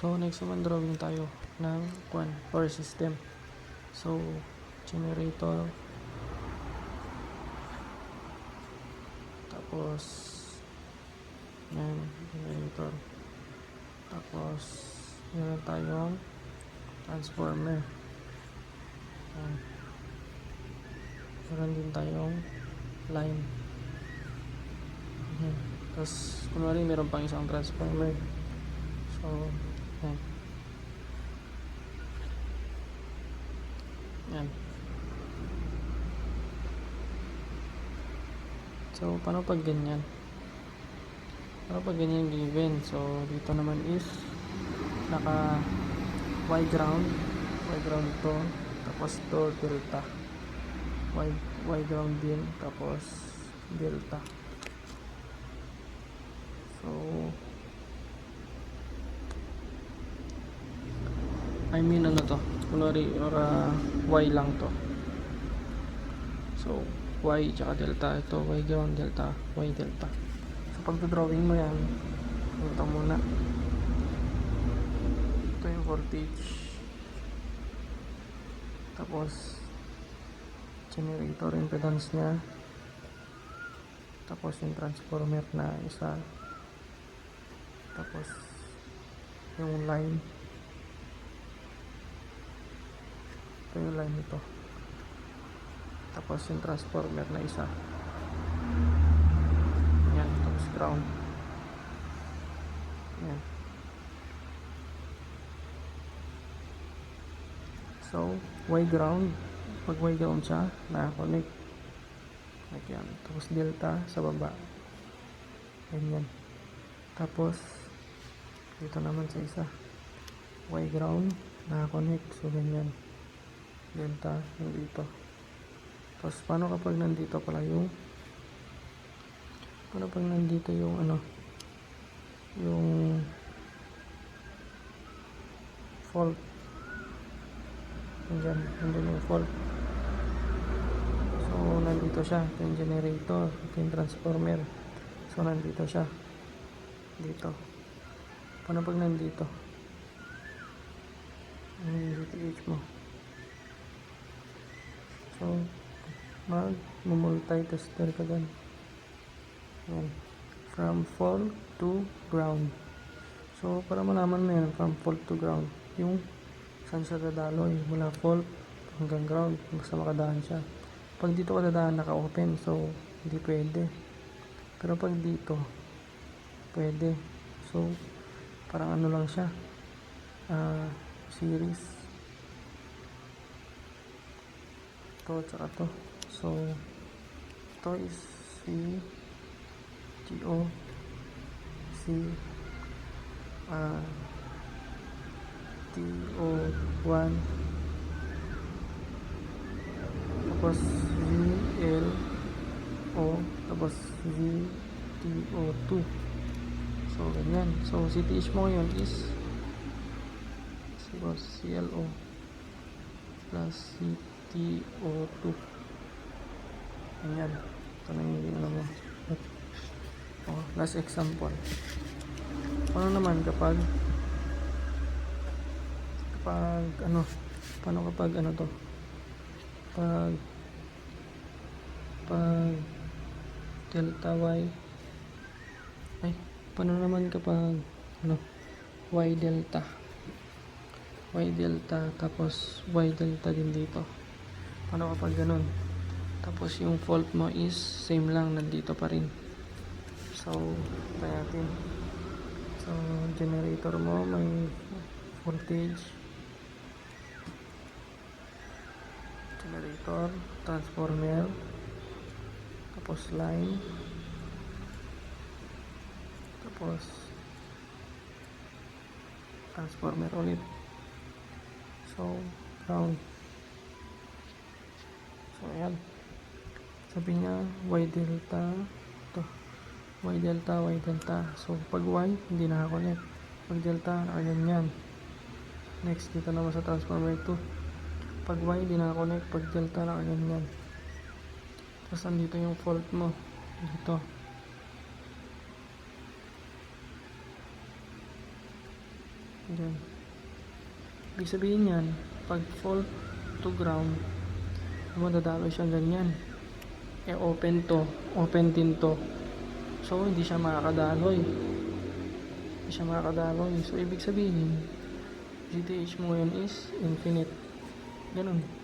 So next naman drawing tayo ng power system. So generator, tapos yan, generator, tapos meron tayong transformer, yan. Meron din tayong line, yan. Tapos kunwari meron pang isang transformer, so yan, yan. So paano pag ganyan? Paano pag ganyan given? So dito naman is naka Y ground to, tapos to delta, Y ground din, tapos delta. So I mean ano to, kunwari or Y lang to. So Y tsaka delta, ito Y ground, delta, Y delta. So pag drawing mo yan, ito muna, ito yung voltage, tapos generator impedance nya, tapos yung transformer na isa, tapos yung line, ito yung line nito, tapos yung transformer na isa, yan, tapos ground, yan. So Y ground, pag Y ground siya, naka-connect like yan. Tapos delta sa baba, ganyan. Tapos dito naman sa isa, Y ground, naka-connect, so ganyan, delta yung dito. Tapos paano kapag nandito pala yung, paano pag nandito yung ano, yung fault, nandun yung fault. So nandito siya, ito yung generator, ito yung transformer, so nandito siya dito. Paano pag nandito, ano yung VTH mo? So mag-multi-tester ka dun, yan, from fault to ground. So para malaman mo yan, from fault to ground, yung saan siya dadaloy, mula fault hanggang ground, basta makadaan siya. Pag dito ka dadaan, naka-open, so hindi pwede. Pero pag dito, pwede. So parang ano lang siya, series, to tsaka to. So to is CGO, TO1, tapos VLO, tapos VTO2. So ganyan. So CTH mo ngayon is CLO plus CTO2. Ganyan. Ito na yung ano mo. Last example. Paano naman kapag ano, paano kapag ano to, pag delta Y, ay, paano naman kapag ano, Y delta, tapos Y delta din dito, paano kapag ganun, tapos yung fault mo is same lang, nandito pa rin. So try natin. So generator mo may voltage, generator, transformer, tapos line, tapos transformer ulit, so ground. So ayan, sabi niya Y delta to, Y delta. So pag Y hindi nakakonect, pag delta nakaganyan. Next dito naman sa transformer 2, pag Y hindi nakakonect, pag delta nakaganyan. Tapos andito yung fault mo dito, Yan. Ibig sabihin yan, pag fall to ground, madadaloy siya ganyan. Eh open to, open din to. So hindi siya makakadaloy. Hindi siya makakadaloy. So ibig sabihin, GTH mo ngayon is infinite. Ganun.